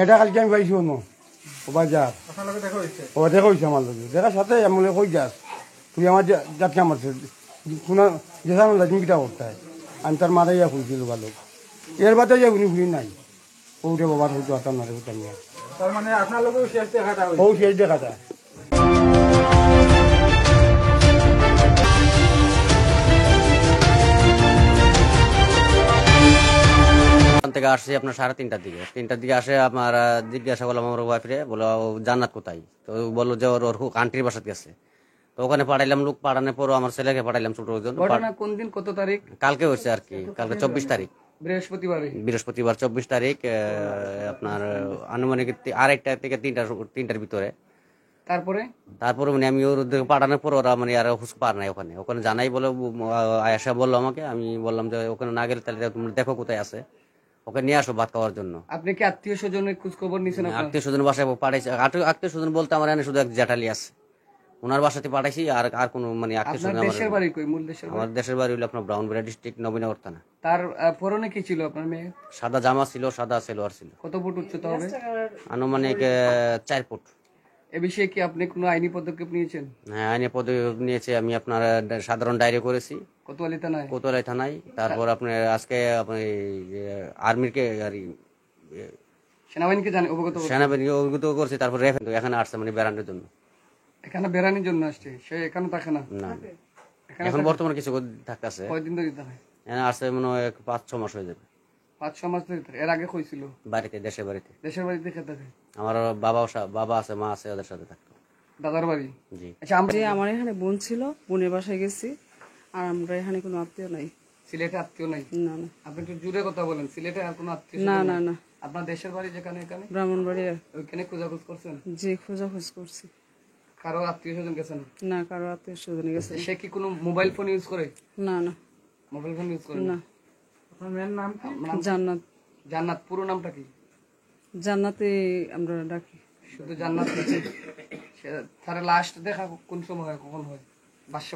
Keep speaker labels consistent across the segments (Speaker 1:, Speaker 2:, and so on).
Speaker 1: এটা কালকে আমি পাইছি অন্য ও বাজার ও দেখা হয়েছে আমার লোক দেখার সাথে আমি বলে কই যাস তুই আমার যাত্রা মারছে শোনা যেসা আমার কিটা করতে হয় আমি তার মাথায় যা খুঁজছিল ভালো এর বাদে যে উনি ঘুরি নাই ওটা বাবার হয়তো আতাম না হতাম না
Speaker 2: তার মানে আপনার লোকেও শেষ দেখাটা
Speaker 1: ও শেষ দেখা যায়
Speaker 3: থেকে আসছি আপনার 3:30টার দিকে 3টার দিকে আসে আমার জিজ্ঞাসা করলাম আমার ওয়াইফরে বলো জান্নাত কোথায় তো বললো যে ওর কান্ট্রির বাসাতে গেছে তো ওখানে পাঠাইলাম লোক পাঠানোর পরও আমার ছেলেকে পাঠাইলাম ছোট ওজন
Speaker 2: ঘটনা কোন দিন কত তারিখ
Speaker 3: কালকে হচ্ছে আর কি কালকে 24 তারিখ
Speaker 2: বৃহস্পতিবার
Speaker 3: 24 তারিখ আপনার আনুমানিক 2:30 থেকে 3টার ভিতরে তারপরে মানে আমি ওর পাঠানোর পর ওরা মানে আর হুস পার নাই ওখানে জানাই বলে আয়াসা বললো আমাকে আমি বললাম যে ওখানে না গেলে তাহলে তুমি দেখো কোথায় আছে ওকে নিয়ে আসো ভাত খাওয়ার জন্য।
Speaker 2: আপনি কি আত্মীয় স্বজনের খোঁজ খবর নিয়েছেন?
Speaker 3: আত্মীয় স্বজন বাসায় পাঠাইছি। আত্মীয় স্বজন বলতে আমার এখানে শুধু এক জ্যাঠালি আছে, ওনার বাসাতে পাঠাইছি। আর কোনো মানে আত্মীয় স্বজন
Speaker 2: দেশের বাড়ি কই? মূল দেশের
Speaker 3: আমার দেশের বাড়ি হলো আপনার ব্রাউনবাড়িয়া ডিস্ট্রিক্ট নবীনগর থানা।
Speaker 2: তার পরনে কি ছিল আপনার মেয়ে?
Speaker 3: সাদা জামা ছিল, সাদা সালোয়ার ছিল।
Speaker 2: কত ফুট উচ্চতা হবে?
Speaker 3: আনুমানিক 4 ফুট।
Speaker 2: এ বিষয়ে কি আপনি কোনো আইনি পদক্ষেপ নিয়েছেন?
Speaker 3: হ্যাঁ, আইনি পদক্ষেপ নিয়েছি আমি। আপনার সাধারণ ডায়েরি করেছি কোতোয়ালি থানায়। তারপর আপনার আজকে আপনি আর্মিকে আর
Speaker 2: সেনাবাহিনীকে
Speaker 3: অবগত করছি। তারপর এখানে আসছে মানে বেড়ানোর জন্য।
Speaker 2: এখানে বেড়ানোর জন্য আসছে? সে এখানে থাকে না?
Speaker 3: না, এখন বর্তমানে কিছু থাকতেছে।
Speaker 2: কয়দিন ধরে থাকে?
Speaker 3: এখানে আসছে মনে হয় 5-6 মাস হয়ে যাবে।
Speaker 2: 5-6 মাস ধরে? এর আগে কইছিল
Speaker 3: বাড়িতে, দেশের বাড়িতে
Speaker 2: খেতে থাকে?
Speaker 3: আমার বাবা আছে, মা আছে, ওদের সাথে থাকতো।
Speaker 2: দাদার বাড়ি?
Speaker 3: জি।
Speaker 2: আচ্ছা,
Speaker 4: আমার এখানে বোন ছিল, বোনের বাসায় গেছি। আর আমরা এখানে কোনো আত্মীয় নাই।
Speaker 2: সিলেটে আত্মীয় নাই?
Speaker 4: না না।
Speaker 2: আপনি একটু জুড়ে কথা বলেন। সিলেটে আর কোনো আত্মীয়?
Speaker 4: না না না।
Speaker 2: আপনার দেশের বাড়ি যেখানে? এখানে
Speaker 4: ব্রাহ্মণবাড়িয়া।
Speaker 2: ওইখানে খোঁজাখুঁজ করছেন?
Speaker 4: জি, খোঁজাখুঁজ করছি।
Speaker 2: কারো আত্মীয় স্বজন গেছেন?
Speaker 4: না, কারো আত্মীয় স্বজন গেছে।
Speaker 2: সে কি কোনো মোবাইল ফোন ইউজ করে?
Speaker 4: না না।
Speaker 2: মোবাইল ফোন ইউজ করে
Speaker 4: না।
Speaker 2: আপনার মেয়ের নাম কি?
Speaker 4: জান্নাত।
Speaker 2: জান্নাত। পুরো নামটা কি?
Speaker 4: জান্নাতে আমরা ডাকি।
Speaker 2: শুধু জান্নাত? তার লাস্ট দেখা কোন সময় হয়, কখন হয়?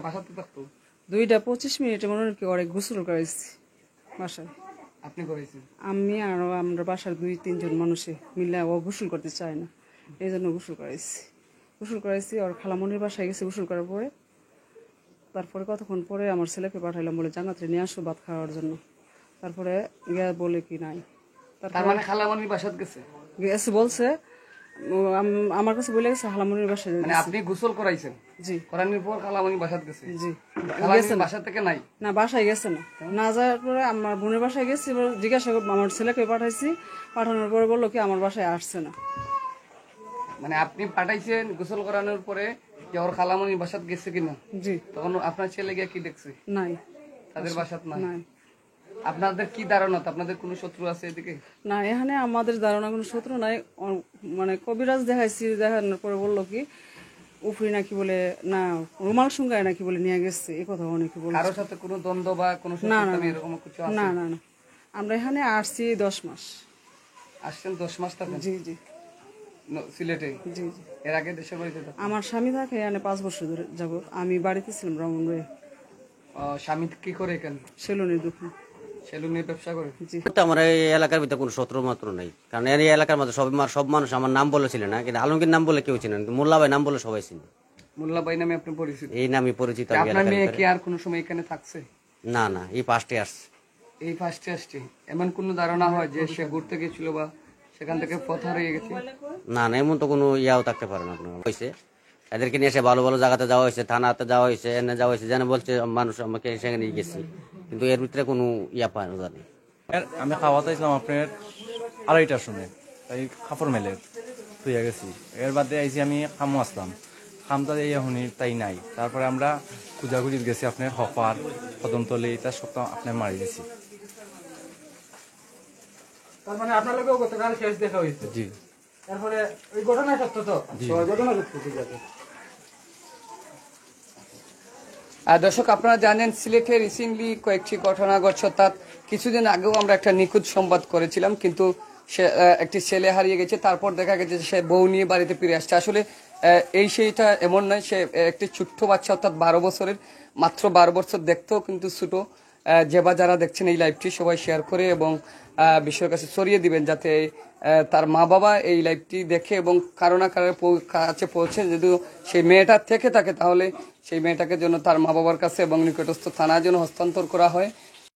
Speaker 2: বাসাতে থাকতো?
Speaker 4: 2:25 মনে হয় কি অনেক গোসল করাইছি বাসায়।
Speaker 2: আপনি করেছেন?
Speaker 4: আমি আর আমরা বাসার 2-3 জন মানুষে মিলে ও গোসল করতে চায় না, এই জন্য গোসল করাইছি। আর খালামনির বাসায় গেছি গোসল করার পরে। তারপরে কতক্ষণ পরে আমার ছেলেকে পাঠাইলাম বলে জান্নাতে নিয়ে আসো ভাত খাওয়ার জন্য। তারপরে গিয়ে বলে কি নাই।
Speaker 2: তার মানে খালামনির বাসাত গেছে?
Speaker 4: গেছে বলছে, আমার কাছে বলে গেছে খালামনির বাসায়।
Speaker 2: মানে আপনি গোসল করাইছেন?
Speaker 4: জি।
Speaker 2: করানোর পর খালামনির বাসাত গেছে?
Speaker 4: জি।
Speaker 2: খালামনির বাসা থেকে নাই?
Speaker 4: না, বাসায় গেছে না। না যাওয়ার পরে আমার বোনের বাসায় গেছি, জিজ্ঞাসা করবো। আমার ছেলেকে পাঠাইছি, পাঠানোর পরে বললো কি আমার বাসায় আসছে না।
Speaker 2: মানে আপনি পাঠাইছেন গোসল করানোর পরে যে ওর খালামনির বাসাত গেছে কিনা?
Speaker 4: জি।
Speaker 2: তখন আপনার ছেলে গিয়ে কি দেখছে?
Speaker 4: নাই,
Speaker 2: তাদের বাসাত নাই?
Speaker 4: নাই।
Speaker 2: আপনাদের কি ধারণা? আপনাদের কোনো শত্রু আছে এদিকে?
Speaker 4: না, এখানে আমাদের ধারণা কোনো শত্রু নাই। মানে কবিরাজ দেখাইছি, দেখানোর পরে বললো কি উফরি নাকি বলে না, রুমাল সুঙ্গায় নাকি বলে নিয়ে গেছে, এই কথা অনেকে বলে।
Speaker 2: কারোর সাথে কোনো দ্বন্দ্ব বা কোনো শত্রুতা এরকম কিছু আছে?
Speaker 4: না না না। আমরা এখানে আসছি 10 মাস।
Speaker 2: আসছেন 10 মাস থাকেন?
Speaker 4: জি জি।
Speaker 2: সিলেটে?
Speaker 4: জি জি।
Speaker 2: এর আগে দেশের বাড়িতে?
Speaker 4: আমার স্বামী থাকে এখানে 5 বছর ধরে যাবত। আমি বাড়িতে ছিলাম ব্রাহ্মণবাড়িয়া।
Speaker 2: স্বামী কি করে এখানে?
Speaker 4: সেলুনের দোকান।
Speaker 2: সেলুনের ব্যবসা করে?
Speaker 4: জি।
Speaker 3: আমার এই এলাকার ভিতরে কোনো শত্রু মাত্র নাই, কারণ এই এলাকার মধ্যে সব মানুষ আমার নাম বলেছিলেন না, কিন্তু আলমগীর নাম বলে কেউ চিনেন, মোল্লা ভাই নাম বলে সবাই চিনে।
Speaker 2: মোল্লা ভাই নামে আপনি পরিচিত?
Speaker 3: এই নামে পরিচিত।
Speaker 2: আপনার মেয়ে কি আর কোনো সময় এখানে থাকছে?
Speaker 3: না না, এই ফার্স্টে আসছে।
Speaker 2: এই ফার্স্টে আসছে? এমন কোনো ধারণা হয় যে সে ঘুরতে গেছিল বা সেখান থেকে পথ হারিয়ে গেছে?
Speaker 3: না না, এমন তো কোনো ইয়াও থাকতে পারে না। আপনার হয়েছে এদেরকে নিয়ে এসে ভালো ভালো জায়গাতে যাওয়া হয়েছে, থানাতে যাওয়া হয়েছে, এনে যাওয়া হয়েছে, যেন বলছে মানুষ আমাকে সেখানে গেছি, কিন্তু এর ভিতরে কোনো ইয়া পায় না জানি।
Speaker 5: আমি খাওয়াতে ছিলাম আপনার 2:30টার সময়, তাই কাপড় মেলে তুই গেছি। এর বাদে আইসি আমি খামো আসলাম, খামটা এই শুনি তাই নাই। তারপরে আমরা খুঁজাখুঁজি গেছি আপনার হপার, কদমতলি, তার সব আপনার মারি গেছি।
Speaker 2: তার মানে আপনার লোকেও গতকাল শেষ দেখা হয়েছে?
Speaker 5: জি।
Speaker 2: তারপরে ওই ঘটনা সত্য তো? ঘটনা সত্য, ঠিক আছে। দর্শক, আপনারা জানেন সিলেটে রিসেন্টলি কয়েকটি ঘটনা ঘটছে। অর্থাৎ কিছুদিন আগেও আমরা একটা নিখোঁজ সংবাদ করেছিলাম, কিন্তু সে একটি ছেলে হারিয়ে গেছে। তারপর দেখা গেছে সে বউ নিয়ে বাড়িতে ফিরে আসছে। আসলে সেইটা এমন নয়, সে একটি ছোট্ট বাচ্চা, অর্থাৎ 12 বছরের, মাত্র 12 বছর, দেখতেও কিন্তু ছোট। যে বা যারা দেখছেন এই লাইভটি সবাই শেয়ার করে এবং বিশ্বের কাছে ছড়িয়ে দিবেন, যাতে তার মা বাবা এই লাইভটি দেখে এবং কারো না কারো কাছে পৌঁছে, যদি সেই মেয়েটা থেকে থাকে তাহলে সেই মেয়েটাকে যেন তার মা বাবার কাছে এবং নিকটস্থ থানার জন্য হস্তান্তর করা হয়।